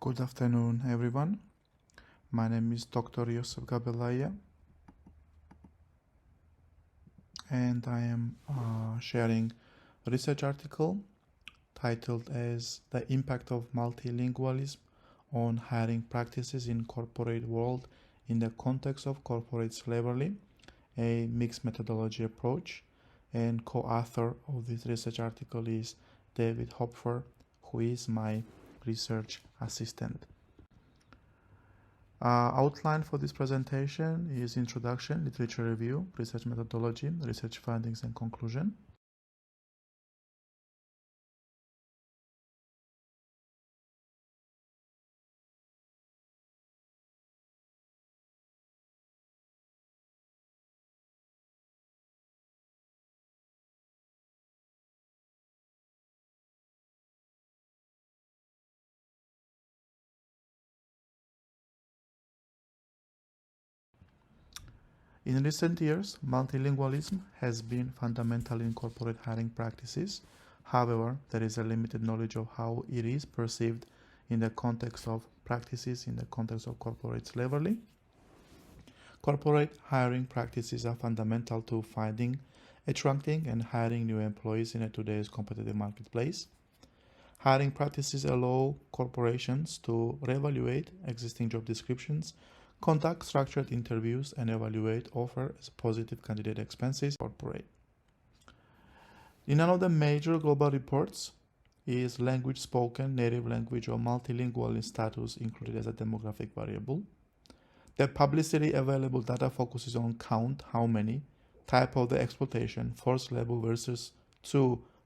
Good afternoon, everyone. My name is Dr. Ioseb GABELAIA, and I am sharing a research article titled as The Impact of Multilingualism on Hiring Practices in Corporate World in the Context of Corporate Slavery, a Mixed Methodology Approach. And co-author of this research article is David HOPFER, who is my research assistant. Outline for this presentation is introduction, literature review, research methodology, research findings, and conclusion. In recent years, multilingualism has been fundamental in corporate hiring practices. However, there is a limited knowledge of how it is perceived in the context of practices in the context of corporate slavery. Corporate hiring practices are fundamental to finding, attracting, and hiring new employees in today's competitive marketplace. Hiring practices allow corporations to reevaluate existing job descriptions, conduct structured interviews, and evaluate offer as positive candidate expenses corporate. In one of the major global reports is language spoken, native language, or multilingual status included as a demographic variable. The publicly available data focuses on count, how many, type of the exploitation, forced labor versus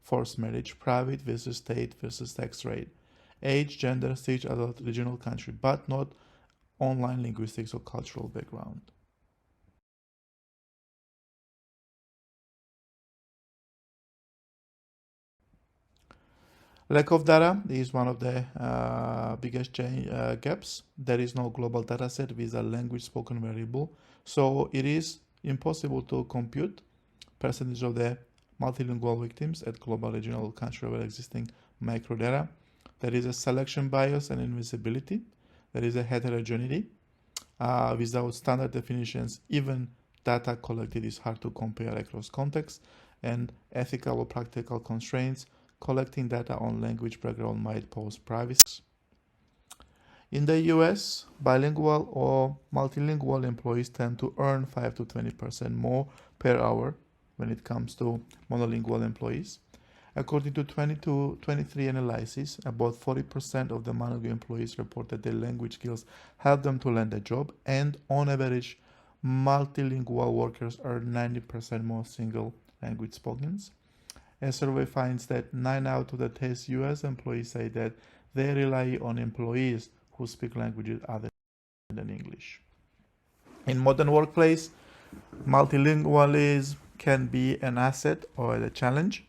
forced marriage, private versus state versus tax rate, age, gender, stage, adult, regional country, but not online linguistics or cultural background. Lack of data is one of the biggest gaps. There is no global data set with a language spoken variable, so it is impossible to compute percentage of the multilingual victims at global, regional, country level existing micro data. There is a selection bias and invisibility. There is a heterogeneity. Without standard definitions, even data collected is hard to compare across contexts, and ethical or practical constraints. Collecting data on language background might pose privacy risks. In the US, bilingual or multilingual employees tend to earn 5 to 20% more per hour when it comes to monolingual employees. According to 2023 analysis, about 40% of the monolingual employees report that their language skills help them to land a job, and on average, multilingual workers earn 90% more single language spoken. A survey finds that 9 out of the 10 US employees say that they rely on employees who speak languages other than English. In modern workplace, multilingualism can be an asset or a challenge.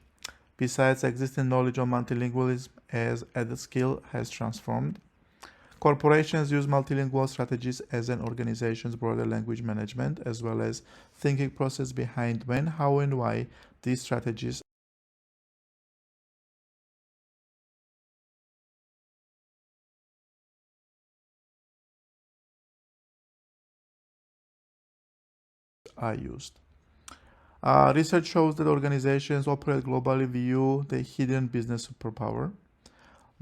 Besides, existing knowledge of multilingualism as a skill has transformed. Corporations use multilingual strategies as an organization's broader language management, as well as thinking process behind when, how, and why these strategies are used. Research shows that organizations operate globally view the hidden business superpower.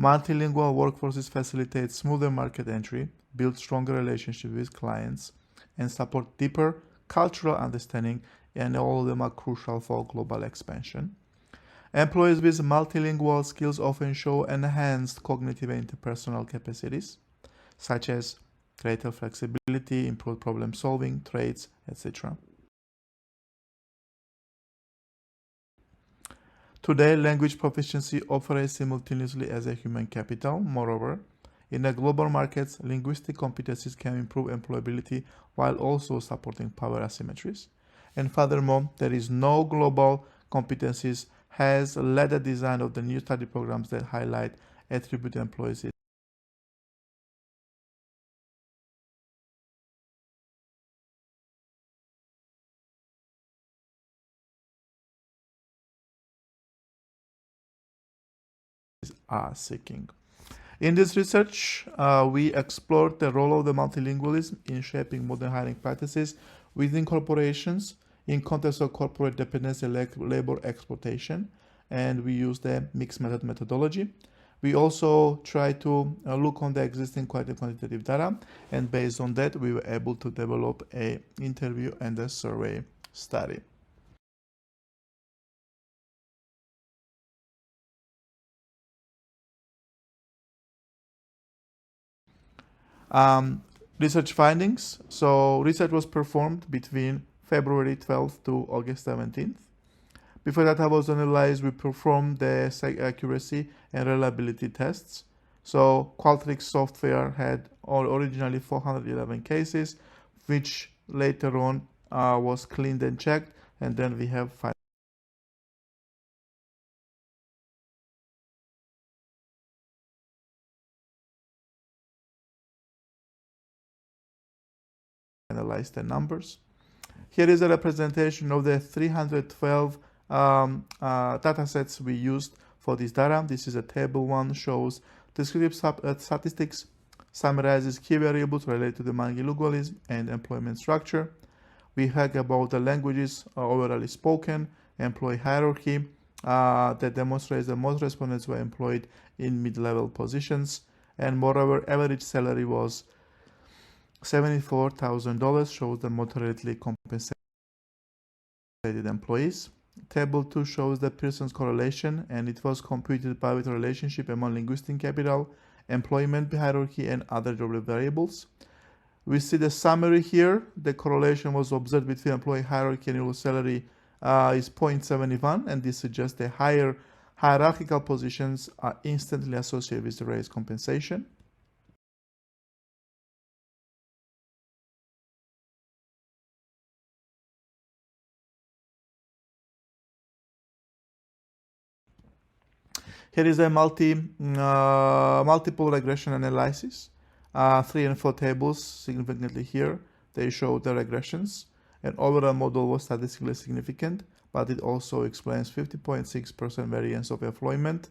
Multilingual workforces facilitate smoother market entry, build stronger relationships with clients, and support deeper cultural understanding, and all of them are crucial for global expansion. Employees with multilingual skills often show enhanced cognitive and interpersonal capacities, such as greater flexibility, improved problem-solving traits, etc. Today, language proficiency operates simultaneously as a human capital. Moreover, in the global markets, linguistic competencies can improve employability while also supporting power asymmetries. And furthermore, there is no global competencies has led the design of the new study programs that highlight attribute employees are seeking. In this research, we explored the role of the multilingualism in shaping modern hiring practices within corporations in context of corporate dependency labor exploitation, and we used the mixed method methodology. We also tried to look on the existing quantitative data, and based on that, we were able to develop an interview and a survey study. Research findings. So research was performed between February 12th to August 17th. Before data was analyzed, we performed the accuracy and reliability tests. So Qualtrics software had originally 411 cases, which later on was cleaned and checked, and then we have finalized the numbers. Here is a representation of the 312 data sets we used for this data. This is a table one, shows descriptive statistics, summarizes key variables related to the multilingualism and employment structure. We heard about the languages overall spoken, employee hierarchy that demonstrates that most respondents were employed in mid-level positions, and moreover, average salary was $74,000, shows the moderately compensated employees. Table 2 shows the Pearson's correlation, and it was computed by the relationship among linguistic capital, employment hierarchy, and other job variables. We see the summary here. The correlation was observed between employee hierarchy and annual salary is 0.71, and this suggests that higher hierarchical positions are instantly associated with the raised compensation. Here is a multiple regression analysis. 3 and 4 tables significantly here. They show the regressions. An overall model was statistically significant, but it also explains 50.6% variance of employment.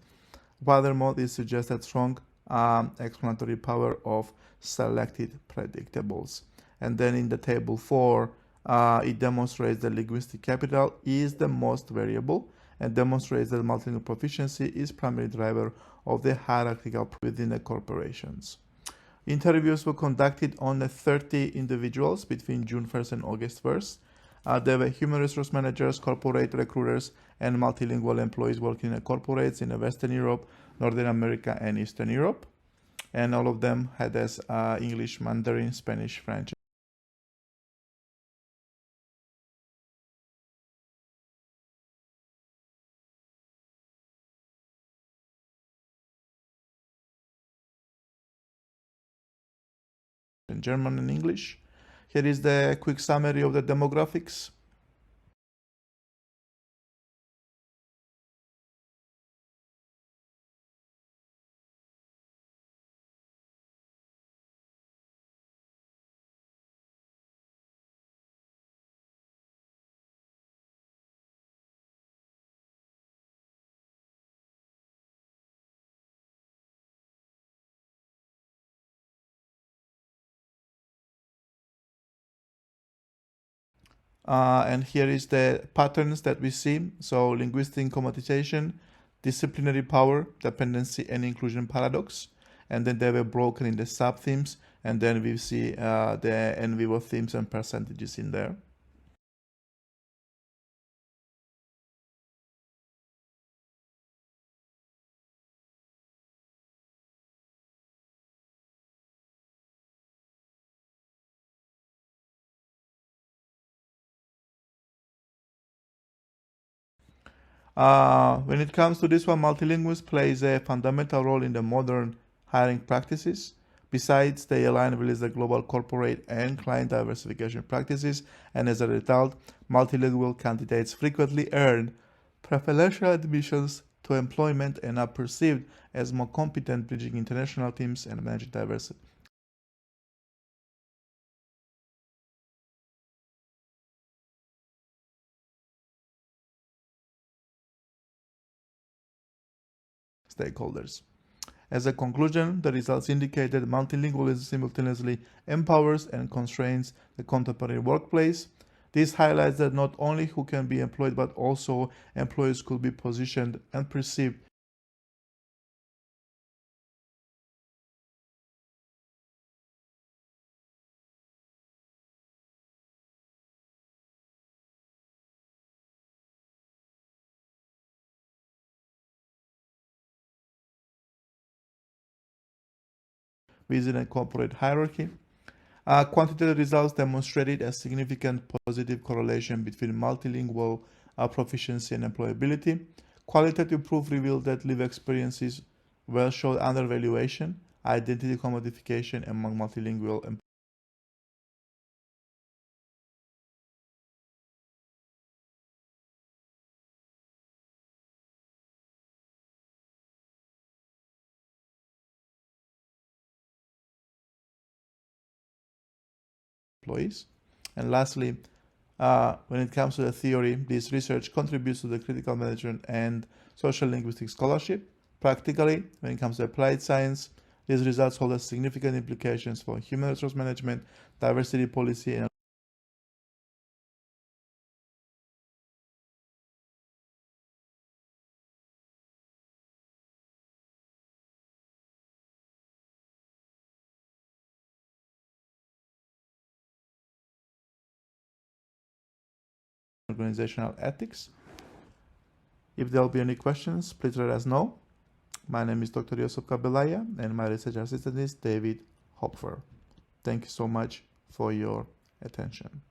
Furthermore, this suggests a strong explanatory power of selected predictables. And then in the table 4, it demonstrates that linguistic capital is the most variable, and demonstrates that multilingual proficiency is primary driver of the hierarchical within the corporations. Interviews were conducted on 30 individuals between June 1st and August 1st. There were human resource managers, corporate recruiters, and multilingual employees working in corporates in Western Europe, Northern America, and Eastern Europe. And all of them had as English, Mandarin, Spanish, French, and German and English. Here is the quick summary of the demographics. And here is the patterns that we see. So linguistic commoditization, disciplinary power, dependency, and inclusion paradox. And then they were broken in the sub-themes. And then we see the en vivo themes and percentages in there. When it comes to this one, multilingualism plays a fundamental role in the modern hiring practices. Besides, they align with the global corporate and client diversification practices, and as a result, multilingual candidates frequently earn preferential admissions to employment and are perceived as more competent bridging international teams and managing diversity. Stakeholders. As a conclusion, the results indicate that multilingualism simultaneously empowers and constrains the contemporary workplace. This highlights that not only who can be employed, but also employees could be positioned and perceived within a corporate hierarchy. Quantitative results demonstrated a significant positive correlation between multilingual proficiency and employability. Qualitative proof revealed that lived experiences well showed undervaluation, identity commodification among multilingual employees. And lastly, when it comes to the theory, this research contributes to the critical management and social linguistic scholarship. Practically, when it comes to applied science, these results hold significant implications for human resource management, diversity policy, and organizational ethics. If there will be any questions, please let us know. My name is Dr. Ioseb GABELAIA, and my research assistant is David HOPFER. Thank you so much for your attention.